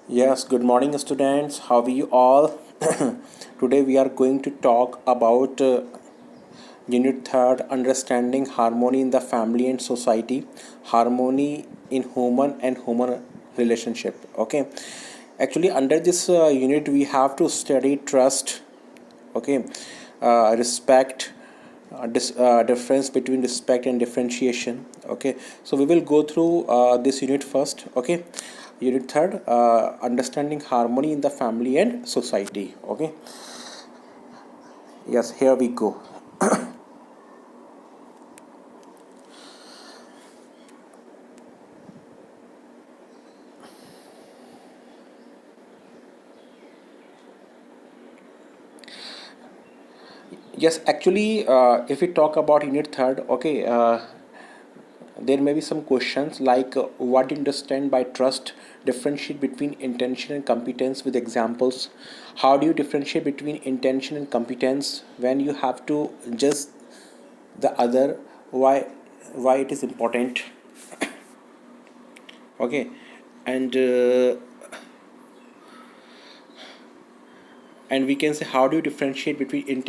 Yes, good morning, students. How are you all? Today we are going to talk about Unit 3rd, Understanding Harmony in the Family and Society, Harmony in Human and Human Relationship. Okay, actually, under this unit, we have to study trust, okay, respect, difference between respect and differentiation. Okay, so we will go through this unit first. Okay, unit 3rd, understanding harmony in the family and society. Okay, yes, here we go. Yes, actually, if we talk about unit 3rd, okay, there may be some questions like what do you understand by trust, differentiate between intention and competence with examples. How do you differentiate between intention and competence when you have to judge the other? Why it is important? Okay, and we can say how do you differentiate between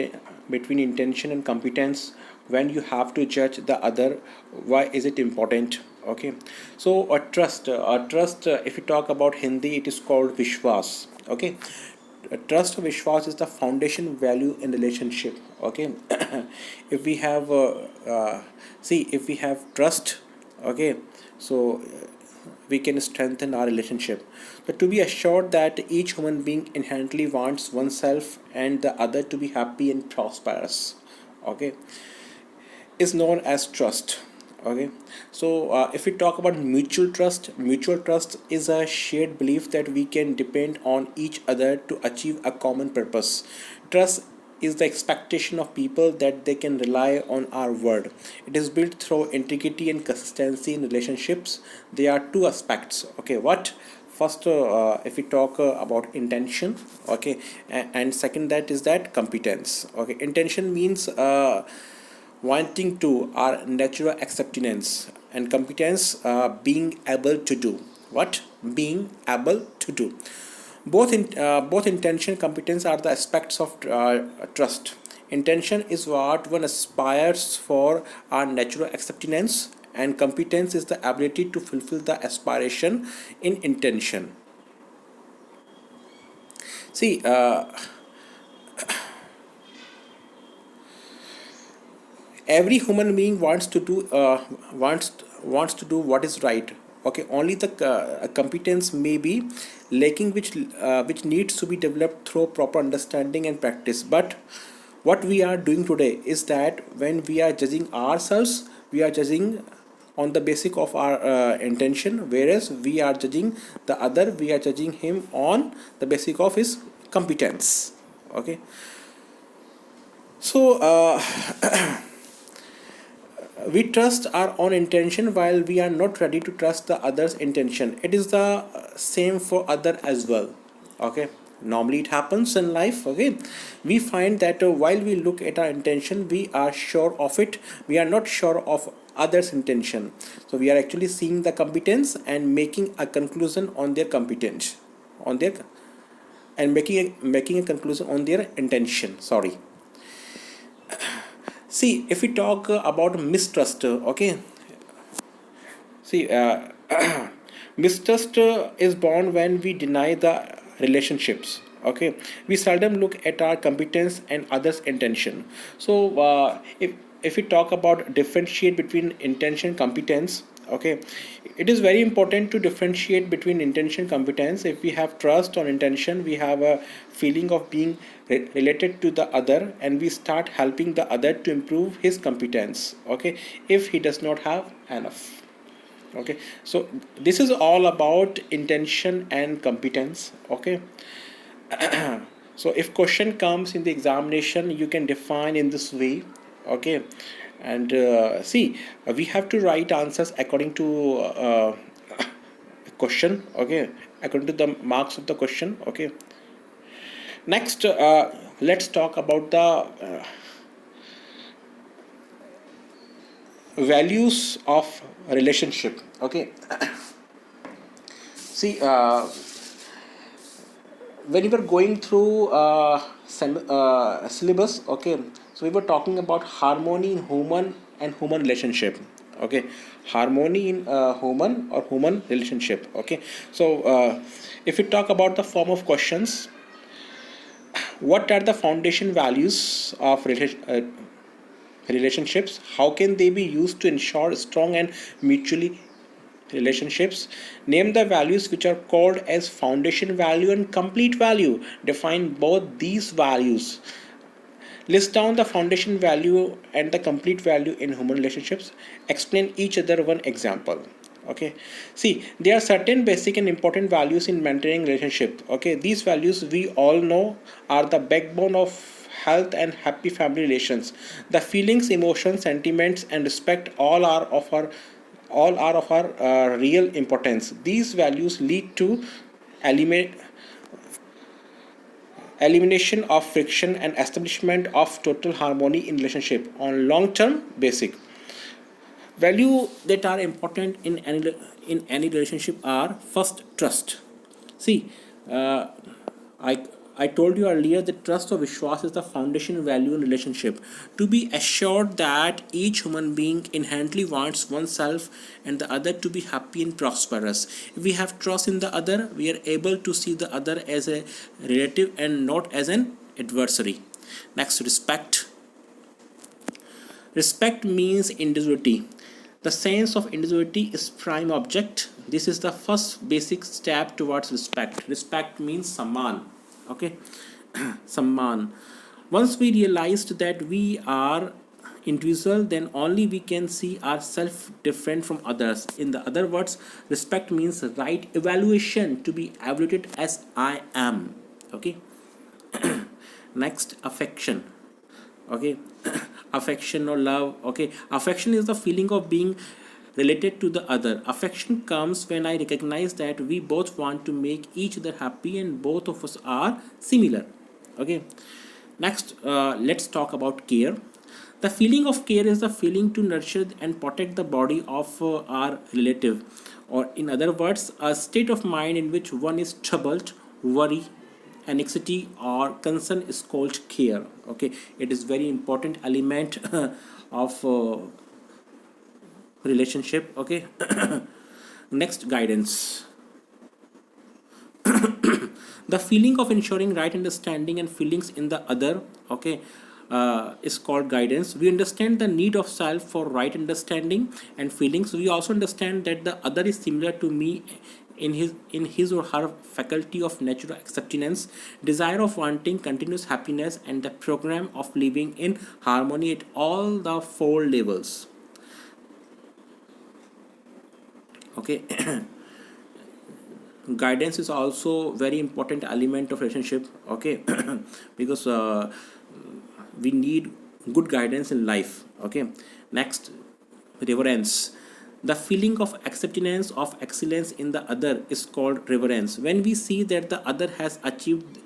between intention and competence when you have to judge the other? Why is it important? Okay, so a trust, if you talk about Hindi, it is called vishwas. Okay, trust or vishwas is the foundation value in relationship. Okay, if we have see, if we have trust, okay, so we can strengthen our relationship. But to be assured that each human being inherently wants oneself and the other to be happy and prosperous, okay, is known as trust. Okay, so if we talk about mutual trust is a shared belief that we can depend on each other to achieve a common purpose. Trust is the expectation of people that they can rely on our word. It is built through integrity and consistency in relationships. There are two aspects. Okay, what? First, if we talk about intention, okay, and second that is that competence. Okay, intention means wanting to are natural acceptance, and competence being able to do what, being able to do. Both intention and competence are the aspects of trust. Intention is what one aspires for, our natural acceptance, and competence is the ability to fulfill the aspiration in intention. See, every human being wants to do wants to do what is right. Okay, only the competence may be lacking, which needs to be developed through proper understanding and practice. But what we are doing today is that when we are judging ourselves, we are judging on the basic of our intention, whereas we are judging the other, we are judging him on the basic of his competence. Okay, so we trust our own intention while we are not ready to trust the other's intention. It is the same for other as well. Okay, normally it happens in life. Okay, we find that while we look at our intention, we are sure of it, we are not sure of others intention. So we are actually seeing the competence and making a conclusion on their competence, on their, and making a conclusion on their intention, sorry. See, if we talk about mistrust, okay, see, mistrust is born when we deny the relationships. Okay, we seldom look at our competence and others' intention. So, if we talk about differentiate between intention and competence, okay, it is very important to differentiate between intention and competence. If we have trust on intention, we have a feeling of being related to the other, and we start helping the other to improve his competence. Okay, if he does not have enough. Okay, so this is all about intention and competence. Okay, so if question comes in the examination, you can define in this way. Okay, and see, we have to write answers according to question. Okay, according to the marks of the question. Okay, next, let's talk about the values of relationship. Okay, see, when we were going through syllabus, okay, so we were talking about harmony in human and human relationship, okay, harmony in human or human relationship, okay. So if we talk about the form of questions, what are the foundation values of relationships, how can they be used to ensure strong and mutually relationships, name the values which are called as foundation value and complete value, define both these values, list down the foundation value and the complete value in human relationships, explain each other one example, okay. See, there are certain basic and important values in maintaining relationship, okay. These values we all know are the backbone of health and happy family relations. The feelings, emotions, sentiments and respect all are of our real importance. These values lead to eliminate elimination of friction and establishment of total harmony in relationship on long term basic. Value that are important in any relationship are first trust. See, uh, I I told you earlier that trust or Vishwas is the foundation value in relationship. To be assured that each human being inherently wants oneself and the other to be happy and prosperous. If we have trust in the other, we are able to see the other as a relative and not as an adversary. Next, respect. Respect means individuality. The sense of individuality is prime object. This is the first basic step towards respect. Respect means Samman. Okay, Samman. Once we realized that we are individual, then only we can see ourselves different from others. In the other words, respect means right evaluation, to be evaluated as I am. Okay. Next, affection, okay. Affection or love, okay. Affection is the feeling of being related to the other. Affection comes when I recognize that we both want to make each other happy and both of us are similar, okay. Next, let's talk about care. The feeling of care is the feeling to nurture and protect the body of our relative, or in other words, a state of mind in which one is troubled, worry, anxiety, or concern is called care. Okay, it is very important element of relationship. Okay, next, guidance. The feeling of ensuring right understanding and feelings in the other, okay, is called guidance. We understand the need of self for right understanding and feelings. We also understand that the other is similar to me in his or her faculty of natural acceptance, desire of wanting continuous happiness, and the program of living in harmony at all the four levels, okay. Guidance is also very important element of relationship, okay. Because we need good guidance in life, okay. Next, reverence. The feeling of acceptance of excellence in the other is called reverence. When we see that the other has achieved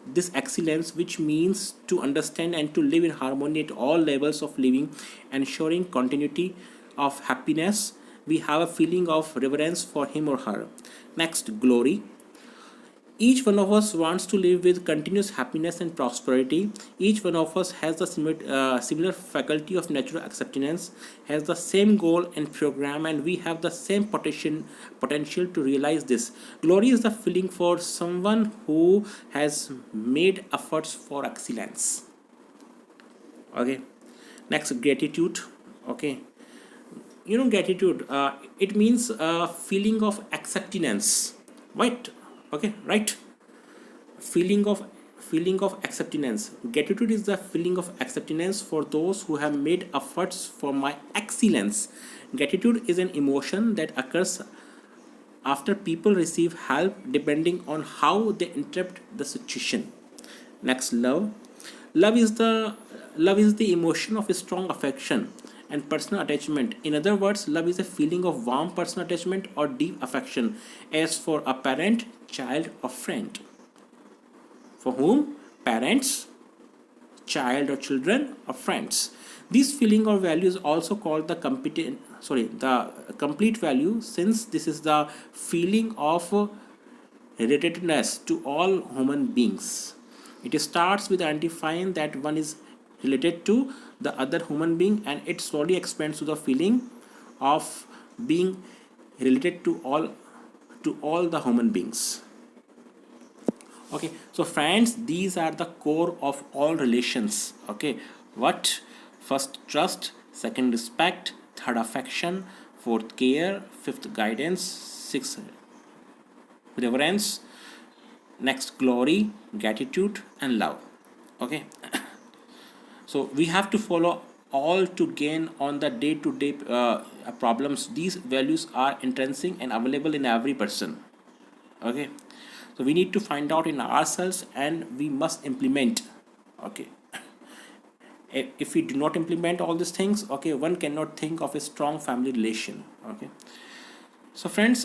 this excellence, which means to understand and to live in harmony at all levels of living, ensuring continuity of happiness, we have a feeling of reverence for him or her. Next, glory. Each one of us wants to live with continuous happiness and prosperity. Each one of us has the similar faculty of natural acceptance, has the same goal and program, and we have the same potential to realize this. Glory is the feeling for someone who has made efforts for excellence. Okay. Next, gratitude. Okay. Gratitude. It means a feeling of acceptance, right? Okay, right. Feeling of acceptance. Gratitude is the feeling of acceptance for those who have made efforts for my excellence. Gratitude is an emotion that occurs after people receive help, depending on how they interpret the situation. Next, love. Love is the emotion of a strong affection and personal attachment. In other words, love is a feeling of warm personal attachment or deep affection, as for a parent, child, or friend. For whom? Parents, child or children, or friends. This feeling or value is also called the complete value, since this is the feeling of relatedness to all human beings. It starts with identifying that one is related to the other human being, and it slowly expands to the feeling of being related to all the human beings. Okay, so friends, these are the core of all relations. Okay, what? First, trust. Second, respect. Third, affection. Fourth, care. Fifth, guidance. Sixth, reverence. Next, glory, gratitude, and love. Okay, so we have to follow all to gain on the day-to-day problems. These values are intrinsic and available in every person. Okay, so we need to find out in ourselves and we must implement. Okay, if we do not implement all these things, okay, one cannot think of a strong family relation. Okay, so friends,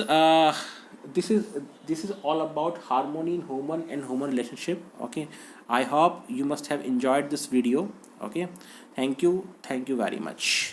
this is all about harmony in human and human relationship. Okay, I hope you must have enjoyed this video. Okay, thank you very much.